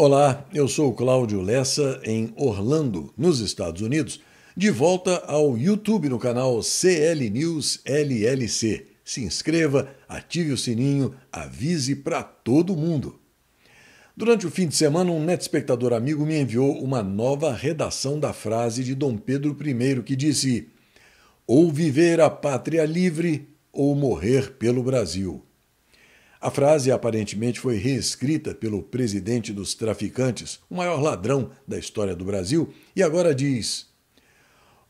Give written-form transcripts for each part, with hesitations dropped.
Olá, eu sou Cláudio Lessa em Orlando, nos Estados Unidos, de volta ao YouTube no canal CL News LLC. Se inscreva, ative o sininho, avise para todo mundo. Durante o fim de semana, um netespectador amigo me enviou uma nova redação da frase de Dom Pedro I que disse: ou viver a pátria livre ou morrer pelo Brasil. A frase aparentemente foi reescrita pelo presidente dos traficantes, o maior ladrão da história do Brasil, e agora diz: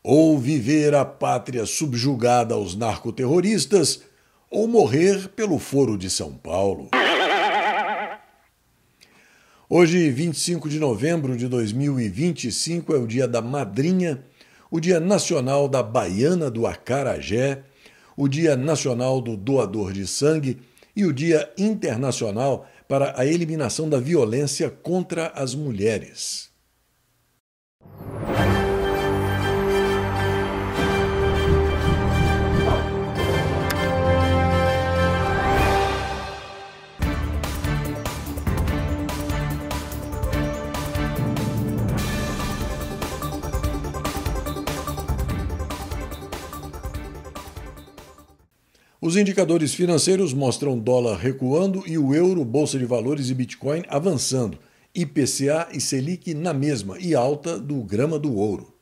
ou viver a pátria subjugada aos narcoterroristas, ou morrer pelo Foro de São Paulo. Hoje, 25 de novembro de 2025, é o dia da madrinha, o dia nacional da baiana do acarajé, o dia nacional do doador de sangue e o Dia Internacional para a Eliminação da Violência contra as Mulheres. Os indicadores financeiros mostram dólar recuando e o euro, bolsa de valores e Bitcoin avançando. IPCA e Selic na mesma e alta do grama do ouro.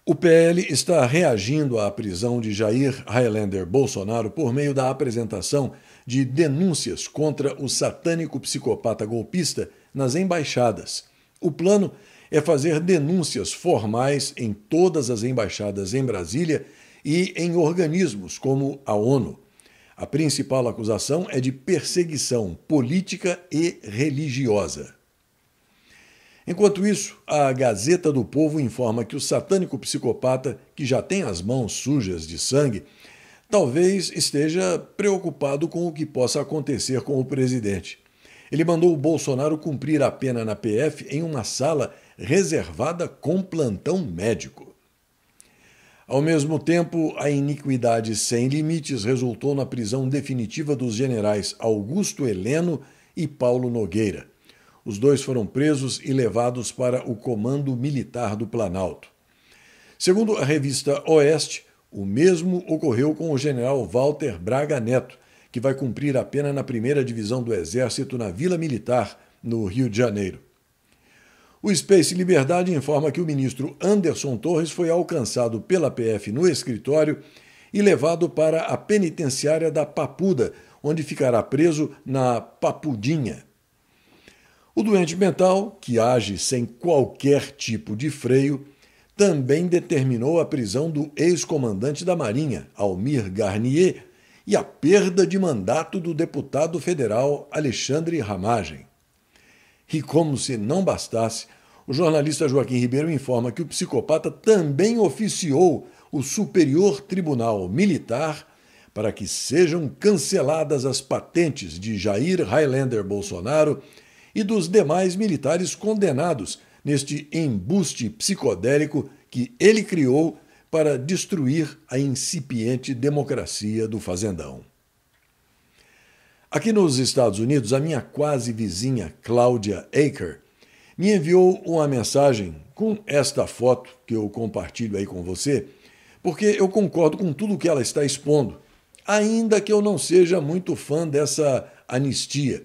O PL está reagindo à prisão de Jair Highlander Bolsonaro por meio da apresentação de denúncias contra o satânico psicopata golpista nas embaixadas. O plano é fazer denúncias formais em todas as embaixadas em Brasília e em organismos como a ONU. A principal acusação é de perseguição política e religiosa. Enquanto isso, a Gazeta do Povo informa que o satânico psicopata, que já tem as mãos sujas de sangue, talvez esteja preocupado com o que possa acontecer com o presidente. Ele mandou o Bolsonaro cumprir a pena na PF em uma sala reservada com plantão médico. Ao mesmo tempo, a iniquidade sem limites resultou na prisão definitiva dos generais Augusto Heleno e Paulo Nogueira. Os dois foram presos e levados para o Comando Militar do Planalto. Segundo a revista Oeste, o mesmo ocorreu com o general Walter Braga Neto, que vai cumprir a pena na 1ª Divisão do Exército na Vila Militar, no Rio de Janeiro. O Space Liberdade informa que o ministro Anderson Torres foi alcançado pela PF no escritório e levado para a penitenciária da Papuda, onde ficará preso na Papudinha. O doente mental, que age sem qualquer tipo de freio, também determinou a prisão do ex-comandante da Marinha, Almir Garnier, e a perda de mandato do deputado federal Alexandre Ramagem. E como se não bastasse, o jornalista Joaquim Ribeiro informa que o psicopata também oficiou o Superior Tribunal Militar para que sejam canceladas as patentes de Jair Highlander Bolsonaro e dos demais militares condenados neste embuste psicodélico que ele criou para destruir a incipiente democracia do fazendão. Aqui nos Estados Unidos, a minha quase vizinha Cláudia Aker me enviou uma mensagem com esta foto que eu compartilho aí com você, porque eu concordo com tudo que ela está expondo, ainda que eu não seja muito fã dessa anistia.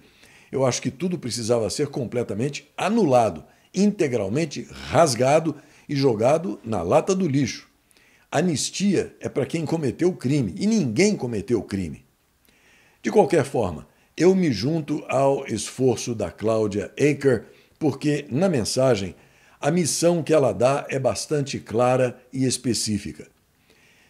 Eu acho que tudo precisava ser completamente anulado, integralmente rasgado e jogado na lata do lixo. Anistia é para quem cometeu o crime, e ninguém cometeu o crime. De qualquer forma, eu me junto ao esforço da Cláudia Aker, porque, na mensagem, a missão que ela dá é bastante clara e específica.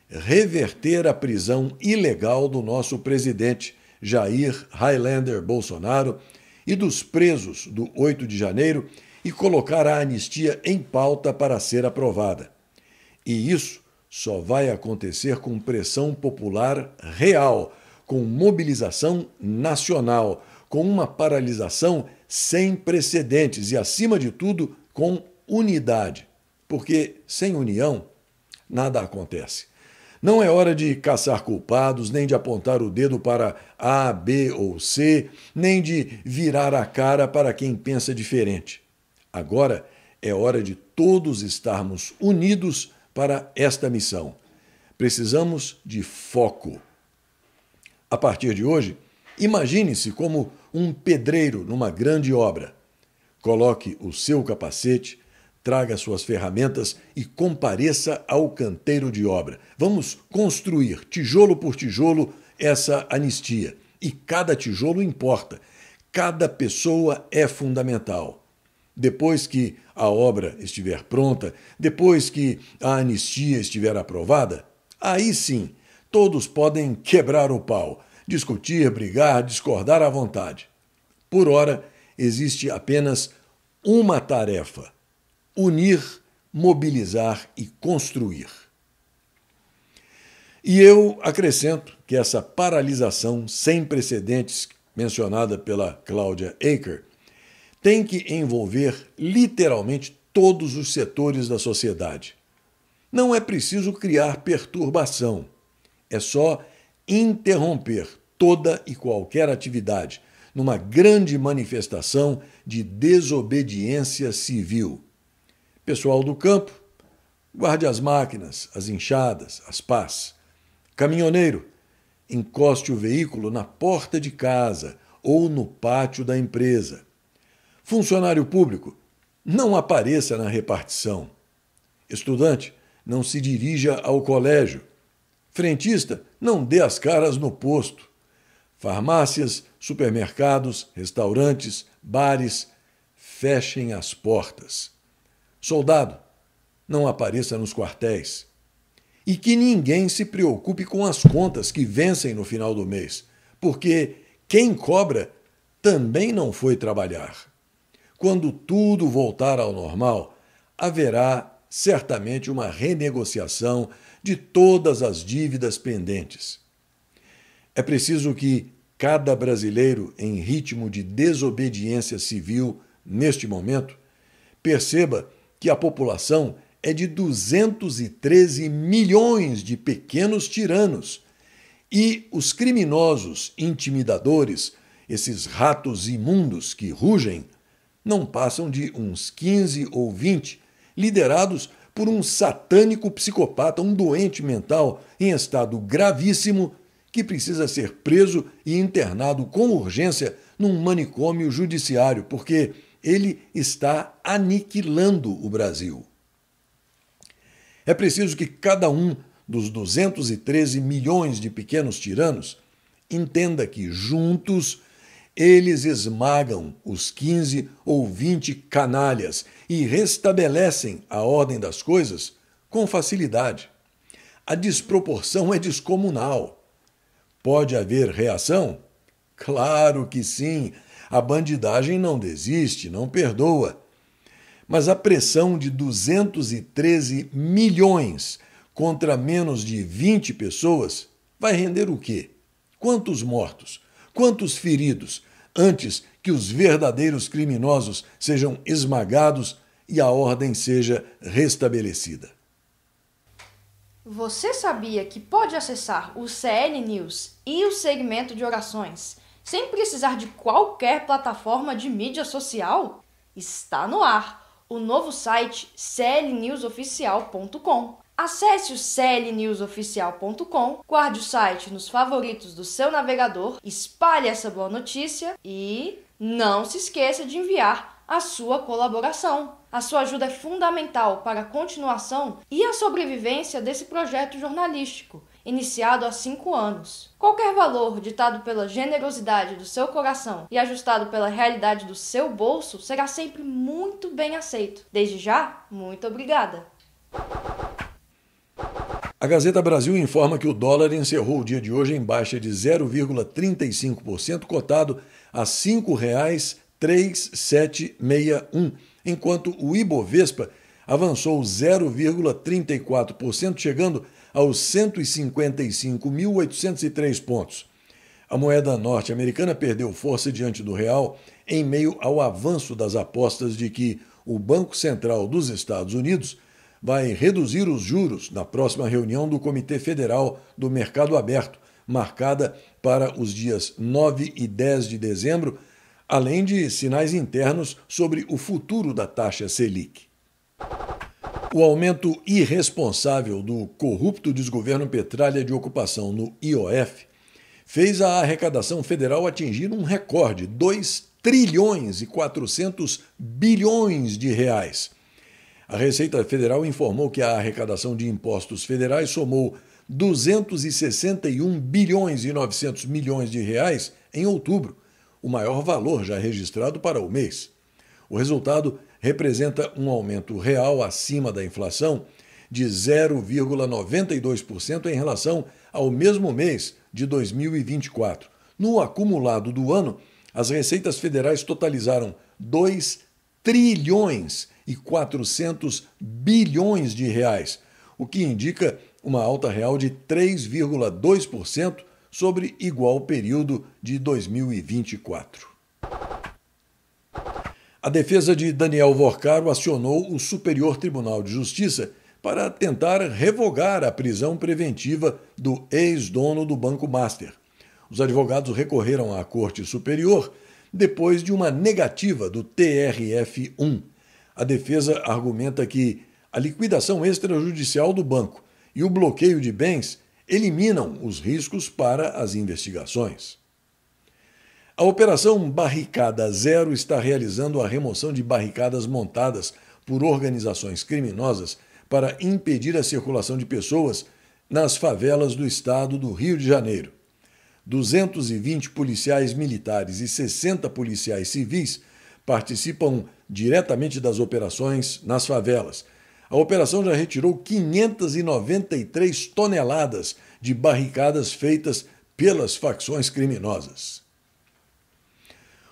Reverter a prisão ilegal do nosso presidente, Jair Highlander Bolsonaro, e dos presos do 8 de janeiro e colocar a anistia em pauta para ser aprovada. E isso só vai acontecer com pressão popular real, com mobilização nacional, com uma paralisação sem precedentes e, acima de tudo, com unidade. Porque sem união, nada acontece. Não é hora de caçar culpados, nem de apontar o dedo para A, B ou C, nem de virar a cara para quem pensa diferente. Agora é hora de todos estarmos unidos para esta missão. Precisamos de foco. A partir de hoje, imagine-se como um pedreiro numa grande obra. Coloque o seu capacete, traga suas ferramentas e compareça ao canteiro de obra. Vamos construir, tijolo por tijolo, essa anistia. E cada tijolo importa. Cada pessoa é fundamental. Depois que a obra estiver pronta, depois que a anistia estiver aprovada, aí sim, todos podem quebrar o pau, discutir, brigar, discordar à vontade. Por ora, existe apenas uma tarefa: unir, mobilizar e construir. E eu acrescento que essa paralisação sem precedentes mencionada pela Claudia Aker tem que envolver literalmente todos os setores da sociedade. Não é preciso criar perturbação, é só interromper toda e qualquer atividade numa grande manifestação de desobediência civil. Pessoal do campo, guarde as máquinas, as enxadas, as pás. Caminhoneiro, encoste o veículo na porta de casa ou no pátio da empresa. Funcionário público, não apareça na repartição. Estudante, não se dirija ao colégio. Frentista, não dê as caras no posto. Farmácias, supermercados, restaurantes, bares, fechem as portas. Soldado, não apareça nos quartéis. E que ninguém se preocupe com as contas que vencem no final do mês, porque quem cobra também não foi trabalhar. Quando tudo voltar ao normal, haverá certamente uma renegociação de todas as dívidas pendentes. É preciso que cada brasileiro em ritmo de desobediência civil, neste momento, perceba que a população é de 213 milhões de pequenos tiranos e os criminosos intimidadores, esses ratos imundos que rugem, não passam de uns 15 ou 20, liderados por um satânico psicopata, um doente mental em estado gravíssimo que precisa ser preso e internado com urgência num manicômio judiciário, porque ele está aniquilando o Brasil. É preciso que cada um dos 213 milhões de pequenos tiranos entenda que, juntos, eles esmagam os 15 ou 20 canalhas e restabelecem a ordem das coisas com facilidade. A desproporção é descomunal. Pode haver reação? Claro que sim. A bandidagem não desiste, não perdoa. Mas a pressão de 213 milhões contra menos de 20 pessoas vai render o quê? Quantos mortos? Quantos feridos? Antes que os verdadeiros criminosos sejam esmagados e a ordem seja restabelecida. Você sabia que pode acessar o CL News e o segmento de orações sem precisar de qualquer plataforma de mídia social? Está no ar o novo site clnewsoficial.com. Acesse o clnewsoficial.com, guarde o site nos favoritos do seu navegador, espalhe essa boa notícia e não se esqueça de enviar a sua colaboração. A sua ajuda é fundamental para a continuação e a sobrevivência desse projeto jornalístico, iniciado há 5 anos. Qualquer valor ditado pela generosidade do seu coração e ajustado pela realidade do seu bolso será sempre muito bem aceito. Desde já, muito obrigada! A Gazeta Brasil informa que o dólar encerrou o dia de hoje em baixa de 0,35%, cotado a R$ 5,3761, enquanto o Ibovespa avançou 0,34%, chegando aos 155.803 pontos. A moeda norte-americana perdeu força diante do real em meio ao avanço das apostas de que o Banco Central dos Estados Unidos vai reduzir os juros na próxima reunião do Comitê Federal do Mercado Aberto, marcada para os dias 9 e 10 de dezembro, além de sinais internos sobre o futuro da taxa Selic. O aumento irresponsável do corrupto desgoverno Petralha de ocupação no IOF fez a arrecadação federal atingir um recorde, 2 trilhões e 400 bilhões de reais. A Receita Federal informou que a arrecadação de impostos federais somou 261 bilhões e 900 milhões de reais em outubro, o maior valor já registrado para o mês. O resultado representa um aumento real acima da inflação de 0,92% em relação ao mesmo mês de 2024. No acumulado do ano, as receitas federais totalizaram 2 trilhões e 400 bilhões de reais, o que indica uma alta real de 3,2% sobre igual período de 2024. A defesa de Daniel Vorcaro acionou o Superior Tribunal de Justiça para tentar revogar a prisão preventiva do ex-dono do Banco Master. Os advogados recorreram à Corte Superior depois de uma negativa do TRF1. A defesa argumenta que a liquidação extrajudicial do banco e o bloqueio de bens eliminam os riscos para as investigações. A Operação Barricada Zero está realizando a remoção de barricadas montadas por organizações criminosas para impedir a circulação de pessoas nas favelas do estado do Rio de Janeiro. 220 policiais militares e 60 policiais civis participam diretamente das operações nas favelas. A operação já retirou 593 toneladas de barricadas feitas pelas facções criminosas.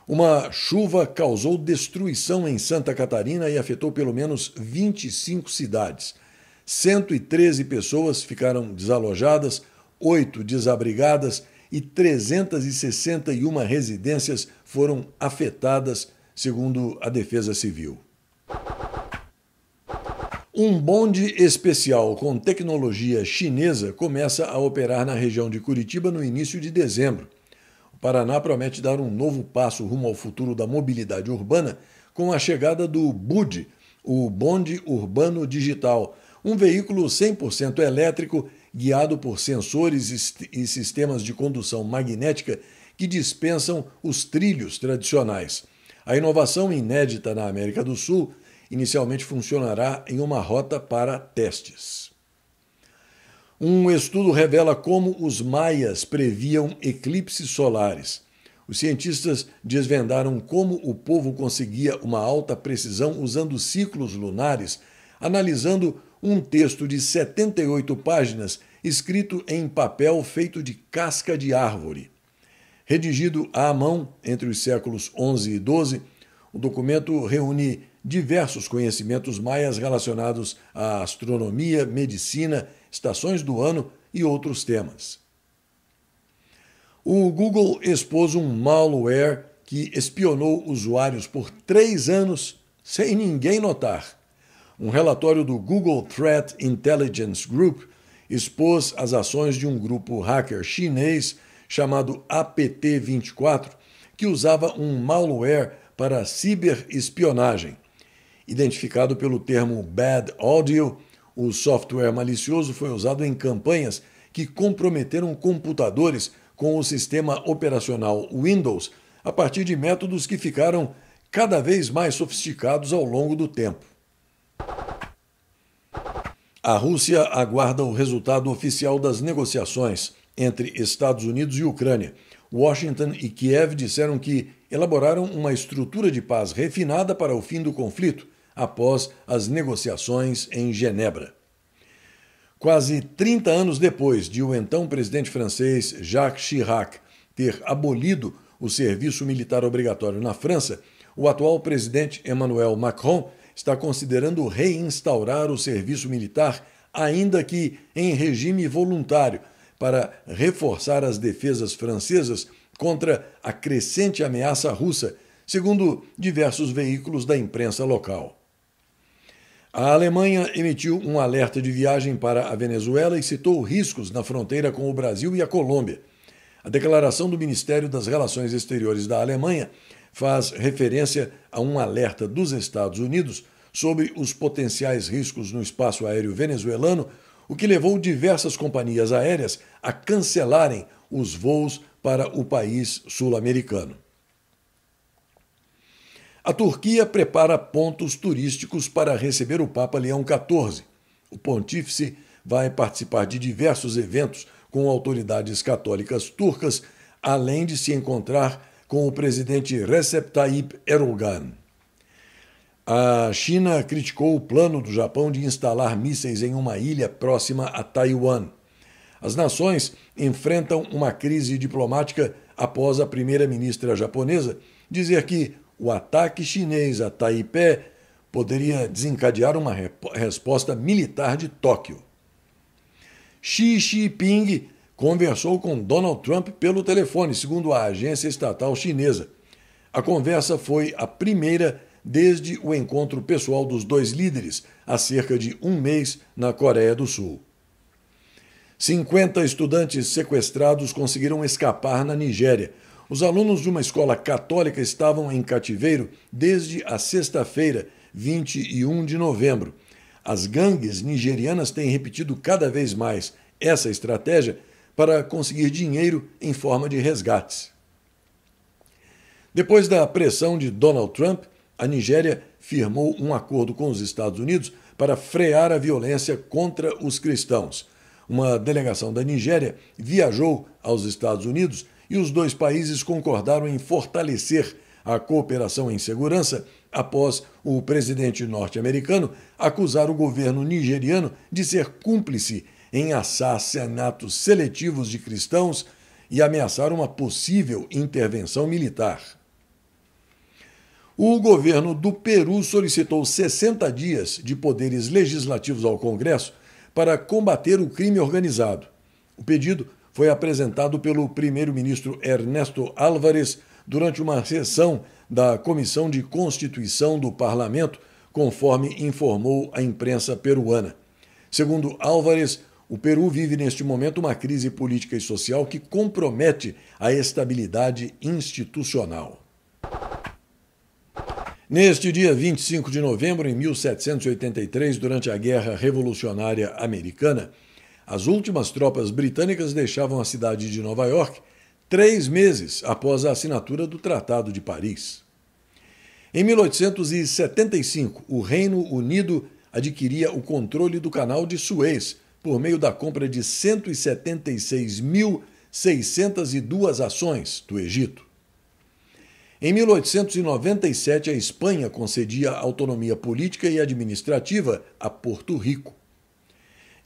Uma chuva causou destruição em Santa Catarina e afetou pelo menos 25 cidades. 113 pessoas ficaram desalojadas, 8 desabrigadas e 361 residências foram afetadas, segundo a Defesa Civil. Um bonde especial com tecnologia chinesa começa a operar na região de Curitiba no início de dezembro. O Paraná promete dar um novo passo rumo ao futuro da mobilidade urbana com a chegada do BUD, o Bonde Urbano Digital, um veículo 100% elétrico guiado por sensores e sistemas de condução magnética que dispensam os trilhos tradicionais. A inovação inédita na América do Sul inicialmente funcionará em uma rota para testes. Um estudo revela como os maias previam eclipses solares. Os cientistas desvendaram como o povo conseguia uma alta precisão usando ciclos lunares, analisando um texto de 78 páginas escrito em papel feito de casca de árvore. Redigido à mão entre os séculos XI e XII, o documento reúne diversos conhecimentos maias relacionados à astronomia, medicina, estações do ano e outros temas. O Google expôs um malware que espionou usuários por 3 anos sem ninguém notar. Um relatório do Google Threat Intelligence Group expôs as ações de um grupo hacker chinês chamado APT24, que usava um malware para ciberespionagem. Identificado pelo termo Bad Audio, o software malicioso foi usado em campanhas que comprometeram computadores com o sistema operacional Windows a partir de métodos que ficaram cada vez mais sofisticados ao longo do tempo. A Rússia aguarda o resultado oficial das negociações entre Estados Unidos e Ucrânia. Washington e Kiev disseram que elaboraram uma estrutura de paz refinada para o fim do conflito após as negociações em Genebra. Quase 30 anos depois de o então presidente francês Jacques Chirac ter abolido o serviço militar obrigatório na França, o atual presidente Emmanuel Macron está considerando reinstaurar o serviço militar, ainda que em regime voluntário, para reforçar as defesas francesas contra a crescente ameaça russa, segundo diversos veículos da imprensa local. A Alemanha emitiu um alerta de viagem para a Venezuela e citou riscos na fronteira com o Brasil e a Colômbia. A declaração do Ministério das Relações Exteriores da Alemanha faz referência a um alerta dos Estados Unidos sobre os potenciais riscos no espaço aéreo venezuelano, o que levou diversas companhias aéreas a cancelarem os voos para o país sul-americano. A Turquia prepara pontos turísticos para receber o Papa Leão XIV. O pontífice vai participar de diversos eventos com autoridades católicas turcas, além de se encontrar com o presidente Recep Tayyip Erdogan. A China criticou o plano do Japão de instalar mísseis em uma ilha próxima a Taiwan. As nações enfrentam uma crise diplomática após a primeira-ministra japonesa dizer que o ataque chinês a Taipei poderia desencadear uma resposta militar de Tóquio. Xi Jinping conversou com Donald Trump pelo telefone, segundo a agência estatal chinesa. A conversa foi a primeira desde o encontro pessoal dos dois líderes, há cerca de um mês, na Coreia do Sul. 50 estudantes sequestrados conseguiram escapar na Nigéria. Os alunos de uma escola católica estavam em cativeiro desde a sexta-feira, 21 de novembro. As gangues nigerianas têm repetido cada vez mais essa estratégia para conseguir dinheiro em forma de resgates. Depois da pressão de Donald Trump, a Nigéria firmou um acordo com os Estados Unidos para frear a violência contra os cristãos. Uma delegação da Nigéria viajou aos Estados Unidos e os dois países concordaram em fortalecer a cooperação em segurança após o presidente norte-americano acusar o governo nigeriano de ser cúmplice em assassinatos seletivos de cristãos e ameaçar uma possível intervenção militar. O governo do Peru solicitou 60 dias de poderes legislativos ao Congresso para combater o crime organizado. O pedido foi apresentado pelo primeiro-ministro Ernesto Álvarez durante uma sessão da Comissão de Constituição do Parlamento, conforme informou a imprensa peruana. Segundo Álvarez, o Peru vive neste momento uma crise política e social que compromete a estabilidade institucional. Neste dia 25 de novembro, em 1783, durante a Guerra Revolucionária Americana, as últimas tropas britânicas deixavam a cidade de Nova York 3 meses após a assinatura do Tratado de Paris. Em 1875, o Reino Unido adquiria o controle do Canal de Suez por meio da compra de 176.602 ações do Egito. Em 1897, a Espanha concedia autonomia política e administrativa a Porto Rico.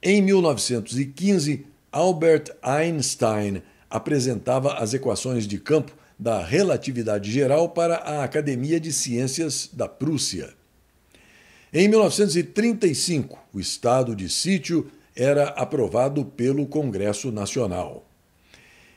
Em 1915, Albert Einstein apresentava as equações de campo da relatividade geral para a Academia de Ciências da Prússia. Em 1935, o estado de sítio era aprovado pelo Congresso Nacional.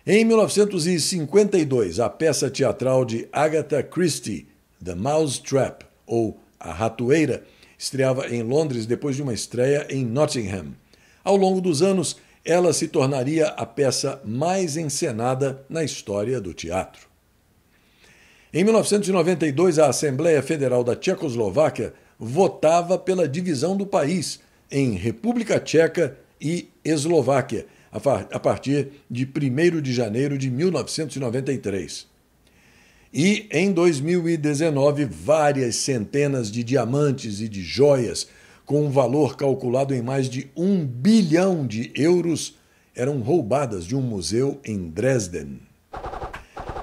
Em 1952, a peça teatral de Agatha Christie, The Mousetrap, ou A Ratoeira, estreava em Londres depois de uma estreia em Nottingham. Ao longo dos anos, ela se tornaria a peça mais encenada na história do teatro. Em 1992, a Assembleia Federal da Tchecoslováquia votava pela divisão do país em República Tcheca e Eslováquia, a partir de 1º de janeiro de 1993. E, em 2019, várias centenas de diamantes e de joias, com um valor calculado em mais de 1 bilhão de euros, eram roubadas de um museu em Dresden.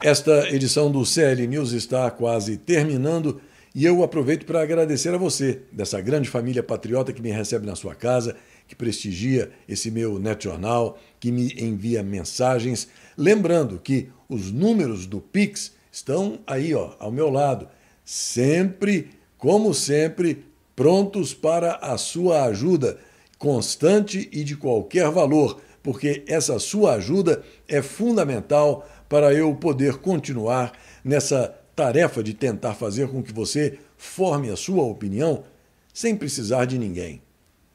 Esta edição do CL News está quase terminando e eu aproveito para agradecer a você, dessa grande família patriota que me recebe na sua casa, que prestigia esse meu NetJornal, que me envia mensagens. Lembrando que os números do Pix estão aí, ao meu lado, sempre, como sempre, prontos para a sua ajuda, constante e de qualquer valor, porque essa sua ajuda é fundamental para eu poder continuar nessa tarefa de tentar fazer com que você forme a sua opinião sem precisar de ninguém.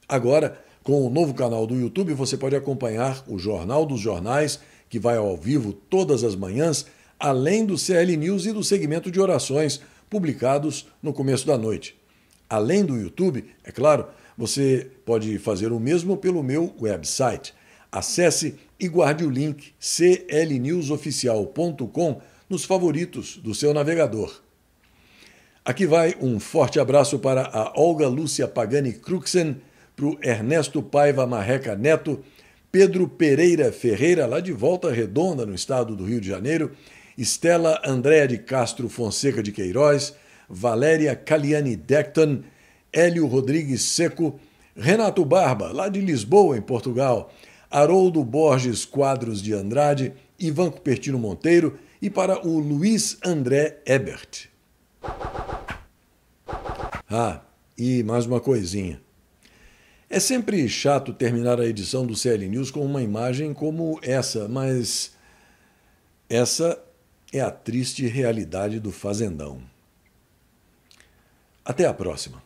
Agora, com o novo canal do YouTube, você pode acompanhar o Jornal dos Jornais, que vai ao vivo todas as manhãs, além do CL News e do segmento de orações, publicados no começo da noite. Além do YouTube, é claro, você pode fazer o mesmo pelo meu website. Acesse e guarde o link clnewsoficial.com nos favoritos do seu navegador. Aqui vai um forte abraço para a Olga Lúcia Pagani Cruxen, para o Ernesto Paiva Marreca Neto, Pedro Pereira Ferreira, lá de Volta Redonda, no estado do Rio de Janeiro, Estela Andréa de Castro Fonseca de Queiroz, Valéria Caliani Decton, Hélio Rodrigues Seco, Renato Barba, lá de Lisboa, em Portugal, Haroldo Borges Quadros de Andrade, Ivan Cupertino Monteiro e para o Luiz André Ebert. E mais uma coisinha. É sempre chato terminar a edição do CL News com uma imagem como essa, mas essa é a triste realidade do fazendão. Até a próxima.